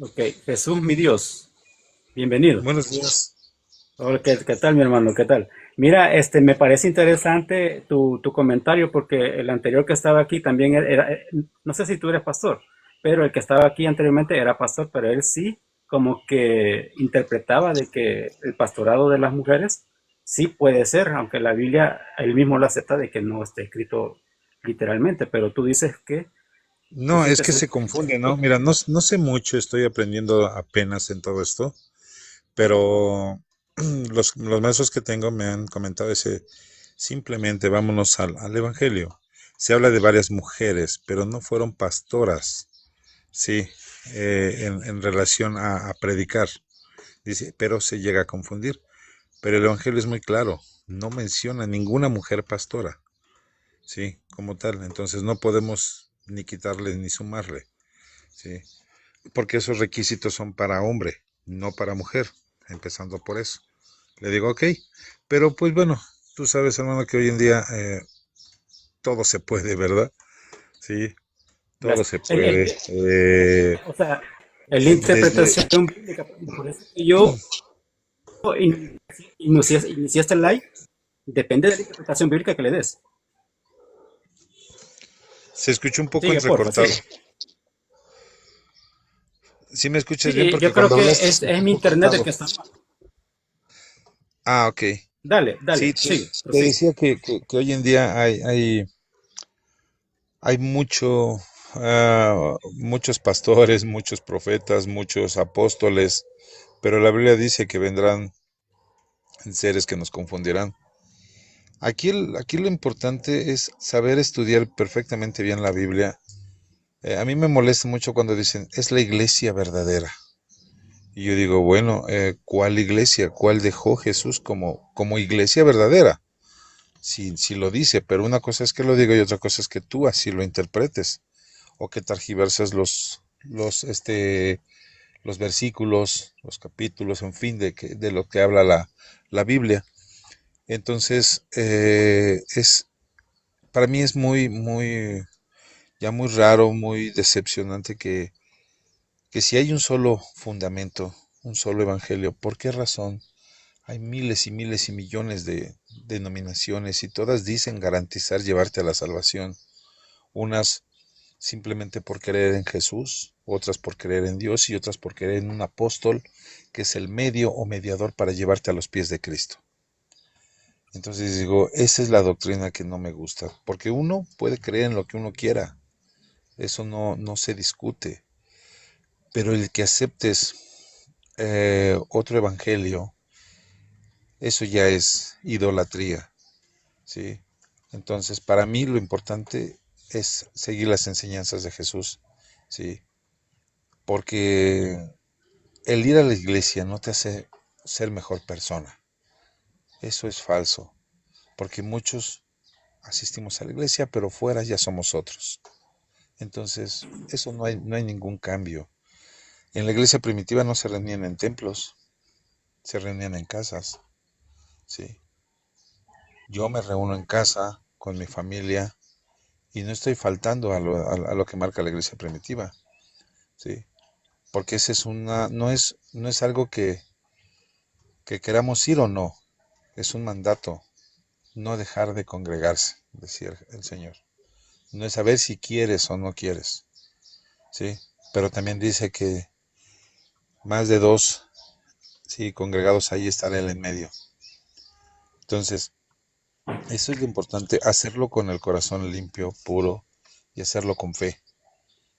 Ok, Jesús, mi Dios, bienvenido. Buenos días. Hola, ¿qué tal, mi hermano? ¿Qué tal? Mira, me parece interesante tu comentario porque el anterior que estaba aquí también no sé si tú eres pastor, pero el que estaba aquí anteriormente era pastor, pero él sí como que interpretaba de que el pastorado de las mujeres sí puede ser, aunque la Biblia él mismo lo acepta de que no esté escrito literalmente, pero tú dices que No, Jesús es que Jesús. se confunde, ¿no? Mira, no sé mucho, estoy aprendiendo apenas en todo esto, pero los maestros que tengo me han comentado ese, simplemente vámonos al Evangelio. Se habla de varias mujeres, pero no fueron pastoras, sí, en relación a predicar. Dice, pero se llega a confundir. Pero el Evangelio es muy claro, no menciona ninguna mujer pastora. Sí, como tal. Entonces no podemos ni quitarle ni sumarle, sí, porque esos requisitos son para hombre, no para mujer, empezando por eso. Le digo, ok, pero pues bueno, tú sabes, hermano, que hoy en día todo se puede, ¿verdad? Sí, todo Gracias. se puede. O sea, en la Desde, interpretación bíblica, por eso que yo inicié este live, depende de la interpretación bíblica que le des. se escucha un poco Sigue, porfa, entrecortado. sigue. ¿Sí me escuchas bien? Sí, Porque yo creo cuando que hablas se es escucha un mi poco internet el cortado. que está mal. Ah, ok. Dale, Sí, dale, sigue, te prosigue. decía que hoy en día hay mucho, muchos pastores, muchos profetas, muchos apóstoles, pero la Biblia dice que vendrán seres que nos confundirán. Aquí lo importante es saber estudiar perfectamente bien la Biblia. A mí me molesta mucho cuando dicen, es la iglesia verdadera. Y yo digo, bueno, ¿cuál iglesia? ¿Cuál dejó Jesús como iglesia verdadera? Si lo dice, pero una cosa es que lo diga y otra cosa es que tú así lo interpretes o que targiverses los versículos, los capítulos, en fin, de lo que habla la Biblia. Entonces, para mí es ya muy raro, muy decepcionante que si hay un solo fundamento, un solo evangelio, ¿por qué razón hay miles y miles y millones de denominaciones y todas dicen garantizar llevarte a la salvación? Unas simplemente por creer en Jesús, otras por creer en Dios y otras por creer en un apóstol que es el medio o mediador para llevarte a los pies de Cristo. Entonces digo, esa es la doctrina que no me gusta, porque uno puede creer en lo que uno quiera, eso no se discute, pero el que aceptes otro evangelio, eso ya es idolatría, ¿sí? Entonces, para mí lo importante es seguir las enseñanzas de Jesús, ¿sí? Porque el ir a la iglesia no te hace ser mejor persona. Eso es falso, porque muchos asistimos a la iglesia, pero fuera ya somos otros. Entonces, eso no hay ningún cambio. En la iglesia primitiva no se reunían en templos, se reunían en casas, ¿sí? Yo me reúno en casa con mi familia y no estoy faltando a lo que marca la iglesia primitiva, ¿sí? Porque esa es no es algo que queramos ir o no, es un mandato, no dejar de congregarse, decía el Señor. No es saber si quieres o no quieres, ¿sí? Pero también dice que más de dos, sí, congregados ahí estará Él en medio. Entonces, eso es lo importante, hacerlo con el corazón limpio, puro y hacerlo con fe.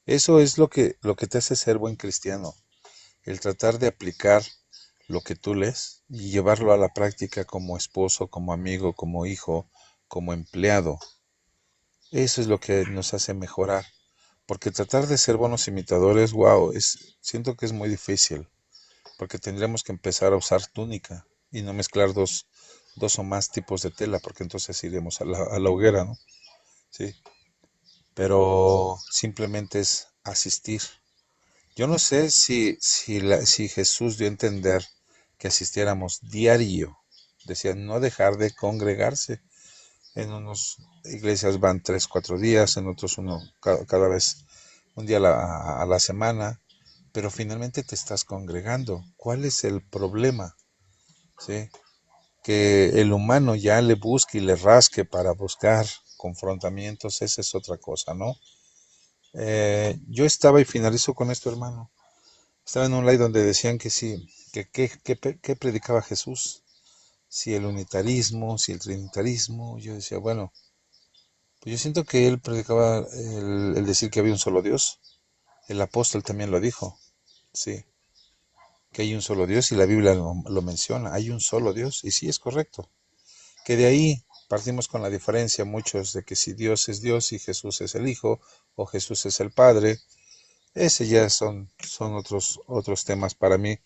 Eso es lo que te hace ser buen cristiano, el tratar de aplicar lo que tú lees y llevarlo a la práctica como esposo, como amigo, como hijo, como empleado. Eso es lo que nos hace mejorar. Porque tratar de ser buenos imitadores, wow, siento que es muy difícil, porque tendríamos que empezar a usar túnica y no mezclar dos o más tipos de tela, porque entonces iremos a la hoguera, ¿no? Sí, pero simplemente es asistir. Yo no sé si Jesús dio a entender que asistiéramos diario. Decía no dejar de congregarse. En unas iglesias van 3, 4 días, en otros uno cada vez, un día a la semana. pero finalmente te estás congregando. ¿Cuál es el problema? ¿Sí? Que el humano ya le busque y le rasque para buscar confrontamientos, esa es otra cosa, ¿no? Yo estaba, y finalizo con esto, hermano, estaba en un live donde decían que sí, que predicaba Jesús, si el unitarismo, si el trinitarismo. Yo decía, bueno, pues yo siento que él predicaba el decir que había un solo Dios. El apóstol también lo dijo, sí, que hay un solo Dios, y la Biblia lo menciona, hay un solo Dios, y sí es correcto. Que de ahí partimos con la diferencia muchos de que si Dios es Dios y Jesús es el Hijo, o Jesús es el Padre. Ese ya son otros temas. Para mí,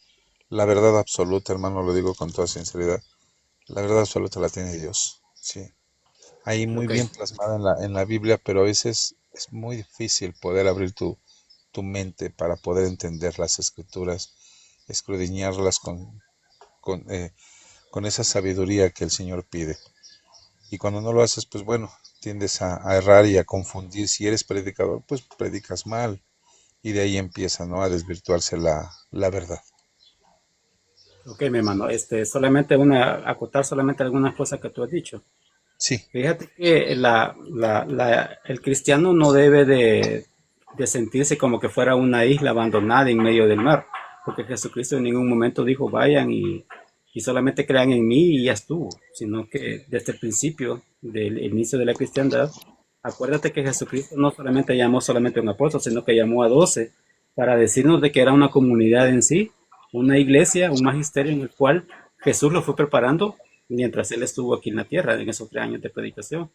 la verdad absoluta, hermano, lo digo con toda sinceridad, la verdad absoluta la tiene Dios, sí. Ahí muy Ok. bien plasmada en la Biblia, pero a veces es muy difícil poder abrir tu mente para poder entender las escrituras, escudriñarlas con, eh, con esa sabiduría que el Señor pide. Y cuando no lo haces, pues bueno, tiendes a errar y a confundir. Si eres predicador, pues predicas mal. Y de ahí empieza, ¿no?, a desvirtuarse la verdad. Ok, mi hermano, solamente acotar solamente algunas cosas que tú has dicho. Sí, Fíjate que el cristiano no debe de sentirse como que fuera una isla abandonada en medio del mar, porque Jesucristo en ningún momento dijo vayan y solamente crean en mí y ya estuvo, sino que desde el principio del inicio de la cristiandad, acuérdate que Jesucristo no solamente llamó solamente a un apóstol, sino que llamó a 12 para decirnos de que era una comunidad en sí, una iglesia, un magisterio en el cual Jesús lo fue preparando mientras él estuvo aquí en la tierra, en esos 3 años de predicación.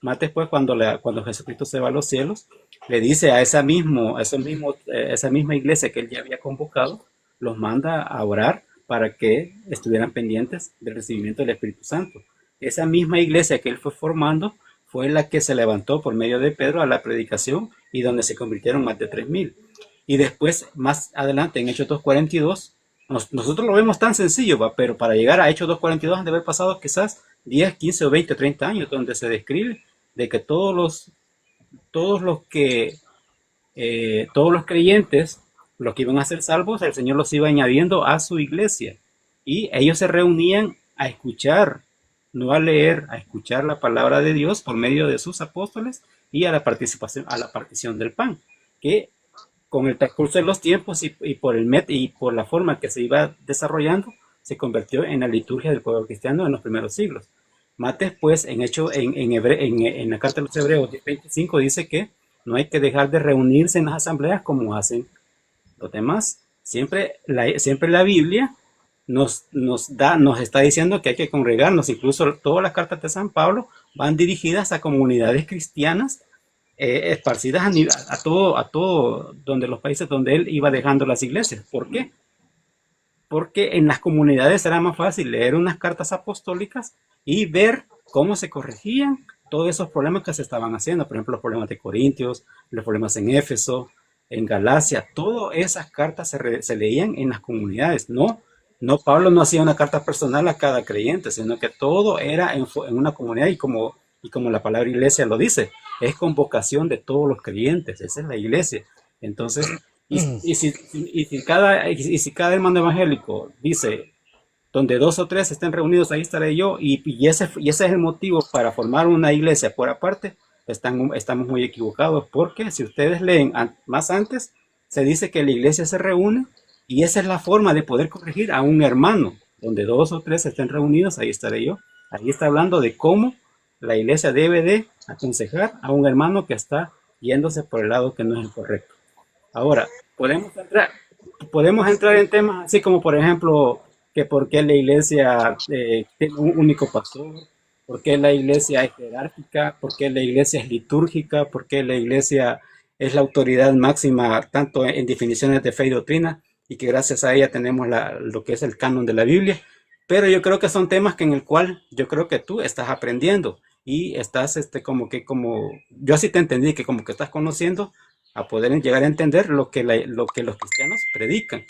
Más después, cuando Jesucristo se va a los cielos, le dice esa misma iglesia que él ya había convocado, los manda a orar para que estuvieran pendientes del recibimiento del Espíritu Santo. Esa misma iglesia que él fue formando fue la que se levantó por medio de Pedro a la predicación y donde se convirtieron más de 3.000. Y después, más adelante, en Hechos 2:42, nosotros lo vemos tan sencillo, ¿va? Pero para llegar a Hechos 2:42 han de haber pasado quizás 10, 15 o 20, 30 años, donde se describe de que todos los creyentes, los que iban a ser salvos, el Señor los iba añadiendo a su iglesia. Y ellos se reunían a escuchar, no a leer, a escuchar la palabra de Dios por medio de sus apóstoles y a la partición del pan, que con el transcurso de los tiempos y por la forma que se iba desarrollando, se convirtió en la liturgia del pueblo cristiano en los primeros siglos. Más después, en la carta de los Hebreos 10:25 dice que no hay que dejar de reunirse en las asambleas como hacen los demás. Siempre la Biblia nos está diciendo que hay que congregarnos. Incluso todas las cartas de San Pablo van dirigidas a comunidades cristianas esparcidas a todo donde los países donde él iba dejando las iglesias. ¿Por qué? Porque en las comunidades era más fácil leer unas cartas apostólicas y ver cómo se corregían todos esos problemas que se estaban haciendo. Por ejemplo, los problemas de Corintios, los problemas en Éfeso, en Galacia. Todas esas cartas se leían en las comunidades. No, Pablo no hacía una carta personal a cada creyente, sino que todo era en una comunidad y como la palabra iglesia lo dice, es convocación de todos los creyentes. Esa es la iglesia. Entonces, y si cada hermano evangélico dice, donde 2 o 3 estén reunidos, ahí estaré yo, y ese es el motivo para formar una iglesia por aparte, estamos muy equivocados, porque si ustedes leen más antes, se dice que la iglesia se reúne, y esa es la forma de poder corregir a un hermano, donde 2 o 3 estén reunidos, ahí estaré yo. Ahí está hablando de cómo la iglesia debe de aconsejar a un hermano que está yéndose por el lado que no es el correcto. Ahora, podemos entrar en temas así como, por ejemplo, que por qué la iglesia tiene un único pastor, por qué la iglesia es jerárquica, por qué la iglesia es litúrgica, por qué la iglesia es la autoridad máxima tanto en definiciones de fe y doctrina, y que gracias a ella tenemos lo que es el canon de la Biblia. Pero yo creo que son temas que en el cual yo creo que tú estás aprendiendo y estás como yo así te entendí, que como que estás conociendo a poder llegar a entender lo que los cristianos predican.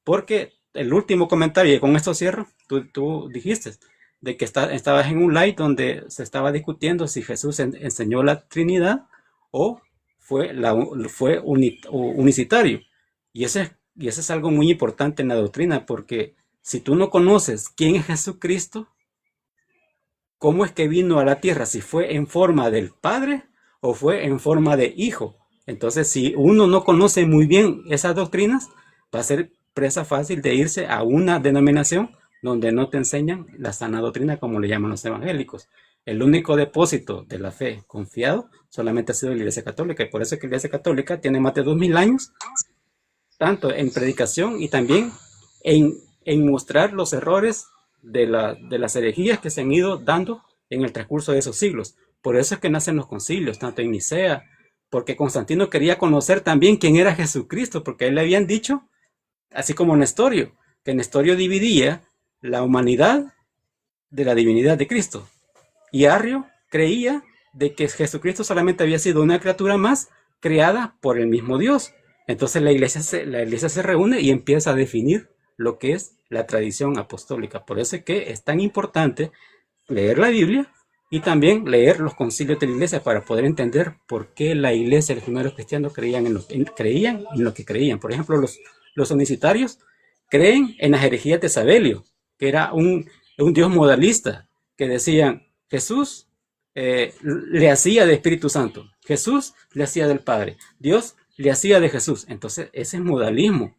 Porque el último comentario, y con esto cierro, tú dijiste de que estabas en un live donde se estaba discutiendo si Jesús enseñó la Trinidad o fue unicitario. Y ese es Y eso es algo muy importante en la doctrina, porque si tú no conoces quién es Jesucristo, cómo es que vino a la tierra, si fue en forma del Padre o fue en forma de Hijo. Entonces, si uno no conoce muy bien esas doctrinas, va a ser presa fácil de irse a una denominación donde no te enseñan la sana doctrina, como le llaman los evangélicos. El único depósito de la fe confiado solamente ha sido la Iglesia Católica, y por eso es que la Iglesia Católica tiene más de 2000 años, tanto en predicación y también en mostrar los errores de las herejías que se han ido dando en el transcurso de esos siglos. Por eso es que nacen los concilios, tanto en Nicea, porque Constantino quería conocer también quién era Jesucristo, porque a él le habían dicho, así como Nestorio, que Nestorio dividía la humanidad de la divinidad de Cristo. Y Arrio creía de que Jesucristo solamente había sido una criatura más creada por el mismo Dios. Entonces la iglesia se reúne y empieza a definir lo que es la tradición apostólica. Por eso es que es tan importante leer la Biblia y también leer los concilios de la iglesia para poder entender por qué la iglesia, los primeros cristianos creían en lo que creían. Por ejemplo, los unicitarios creen en las herejías de Sabelio, que era un dios modalista, que decían Jesús le hacía de Espíritu Santo, Jesús le hacía del Padre, Dios le hacía de Jesús. Entonces ese es modalismo.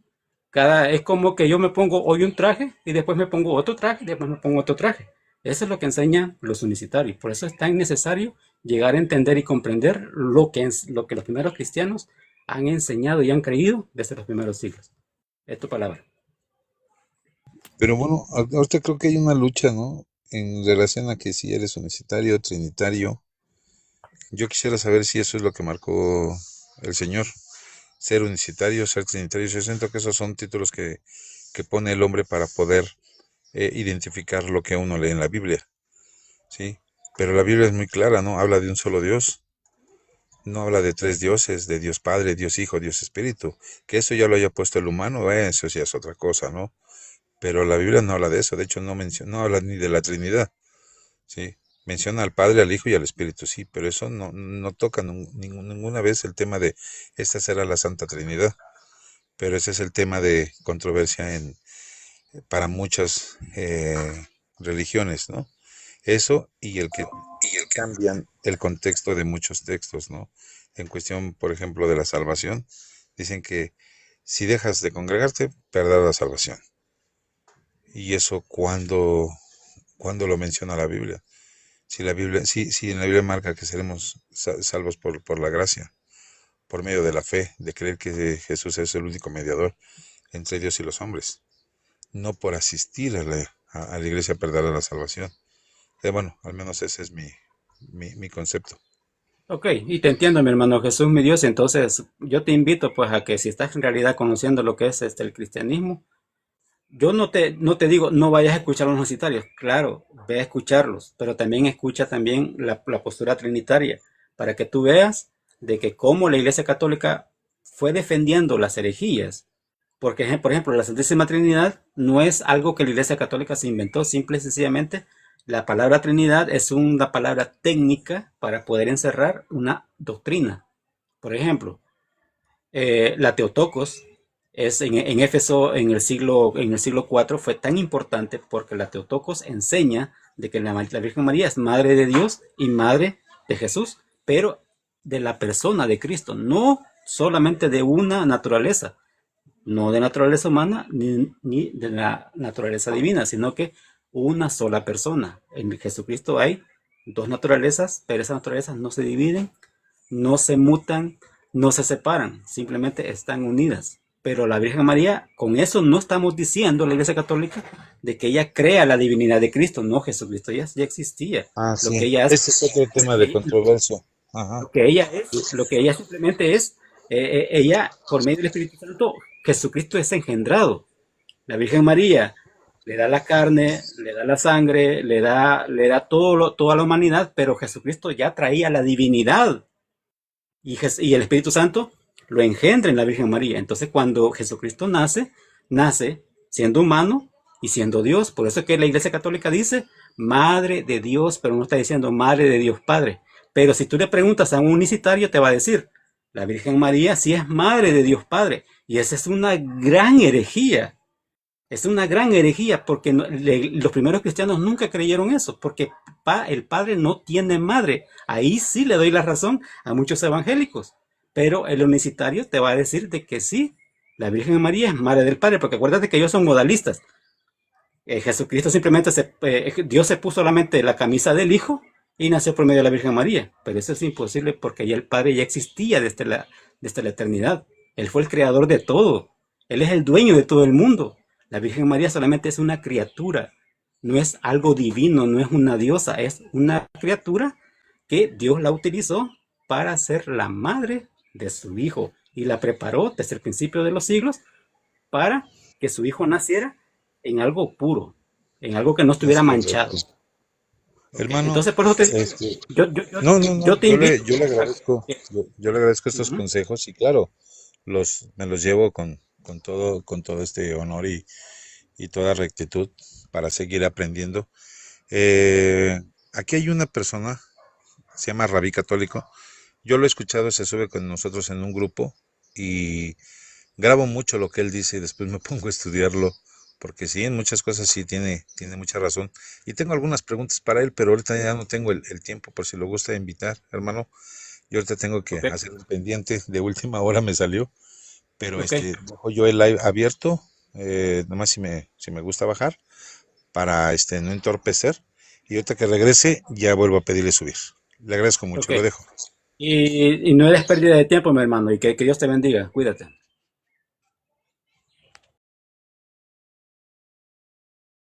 Es como que yo me pongo hoy un traje y después me pongo otro traje y después me pongo otro traje. Eso es lo que enseñan los unicitarios. Por eso es tan necesario llegar a entender y comprender lo que los primeros cristianos han enseñado y han creído desde los primeros siglos. Es tu palabra. Pero bueno, ahorita creo que hay una lucha, ¿no? En relación a que si eres unicitario, trinitario. Yo quisiera saber si eso es lo que marcó el Señor. Ser unicitario, ser trinitario. Yo siento que esos son títulos que pone el hombre para poder identificar lo que uno lee en la Biblia, ¿sí? Pero la Biblia es muy clara, ¿no? Habla de un solo Dios. No habla de tres dioses, de Dios Padre, Dios Hijo, Dios Espíritu. Que eso ya lo haya puesto el humano, eso sí es otra cosa, ¿no? Pero la Biblia no habla de eso. De hecho, no habla ni de la Trinidad, ¿sí? Menciona al Padre, al Hijo y al Espíritu, sí, pero eso no toca ninguna vez el tema de esta será la Santa Trinidad. Pero ese es el tema de controversia para muchas religiones, ¿no? Eso y el que cambian el contexto de muchos textos, ¿no? En cuestión, por ejemplo, de la salvación, dicen que si dejas de congregarte, perderás la salvación. Y eso cuando lo menciona la Biblia. Si en la Biblia marca que seremos salvos por la gracia, por medio de la fe, de creer que Jesús es el único mediador entre Dios y los hombres, no por asistir a la iglesia perderá la salvación. Bueno, al menos ese es mi concepto. Ok, y te entiendo, mi hermano Jesús, mi Dios. Entonces, yo te invito pues a que si estás en realidad conociendo lo que es el cristianismo, yo no te digo no vayas a escuchar a los universitarios, claro, ve a escucharlos, pero también escucha también la postura trinitaria, para que tú veas de que cómo la Iglesia Católica fue defendiendo las herejías. Porque, por ejemplo, la Santísima Trinidad no es algo que la Iglesia Católica se inventó, simple y sencillamente la palabra Trinidad es una palabra técnica para poder encerrar una doctrina. Por ejemplo, la Teotocos en Éfeso en el siglo IV fue tan importante porque la Teotocos enseña de que la Virgen María es madre de Dios y madre de Jesús, pero de la persona de Cristo, no solamente de una naturaleza, no de naturaleza humana ni de la naturaleza divina, sino que una sola persona. En Jesucristo hay dos naturalezas, pero esas naturalezas no se dividen, no se mutan, no se separan, simplemente están unidas. Pero la Virgen María, con eso no estamos diciendo, la Iglesia Católica, de que ella crea la divinidad de Cristo. No, Jesucristo ya existía. Ah, Lo sí. que ella Ese es otro tema de hace, controversia. Ajá. lo que ella simplemente es, ella, por medio del Espíritu Santo, Jesucristo es engendrado. La Virgen María le da la carne, le da la sangre, le da toda la humanidad, pero Jesucristo ya traía la divinidad. Y el Espíritu Santo lo engendra en la Virgen María. Entonces, cuando Jesucristo nace siendo humano y siendo Dios. Por eso es que la Iglesia Católica dice Madre de Dios, pero no está diciendo Madre de Dios Padre. Pero si tú le preguntas a un unicitario, te va a decir, la Virgen María sí es Madre de Dios Padre. Y esa es una gran herejía. Es una gran herejía porque los primeros cristianos nunca creyeron eso, porque el Padre no tiene madre. Ahí sí le doy la razón a muchos evangélicos, pero el unicitario te va a decir de que sí, la Virgen María es madre del Padre, porque acuérdate que ellos son modalistas. Jesucristo simplemente Dios se puso solamente la camisa del Hijo y nació por medio de la Virgen María, pero eso es imposible porque ya el Padre ya existía desde la eternidad. Él fue el creador de todo. Él es el dueño de todo el mundo. La Virgen María solamente es una criatura, no es algo divino, no es una diosa, es una criatura que Dios la utilizó para ser la madre de su Hijo y la preparó desde el principio de los siglos para que su Hijo naciera en algo puro, en algo que no Es estuviera correcto. manchado. ¿Okay? Hermano, Entonces, por eso este, no, no, yo no, te invito yo le a agradezco, que... yo le agradezco estos Ujú. consejos y claro, me los llevo con todo este honor y toda rectitud para seguir aprendiendo. Eh, Aquí hay una persona, se llama Rabí Católico. Yo lo he escuchado, se sube con nosotros en un grupo y grabo mucho lo que él dice y después me pongo a estudiarlo, porque sí, en muchas cosas sí tiene mucha razón. Y tengo algunas preguntas para él, pero ahorita ya no tengo el tiempo por si lo gusta invitar, hermano. Yo ahorita tengo que Ok, hacer un pendiente, de última hora me salió, pero ok, dejo yo el live abierto, nomás si me gusta bajar, para no entorpecer. Y ahorita que regrese, ya vuelvo a pedirle subir. Le agradezco ok. mucho, lo dejo. Y no eres pérdida de tiempo, mi hermano, y que Dios te bendiga. Cuídate.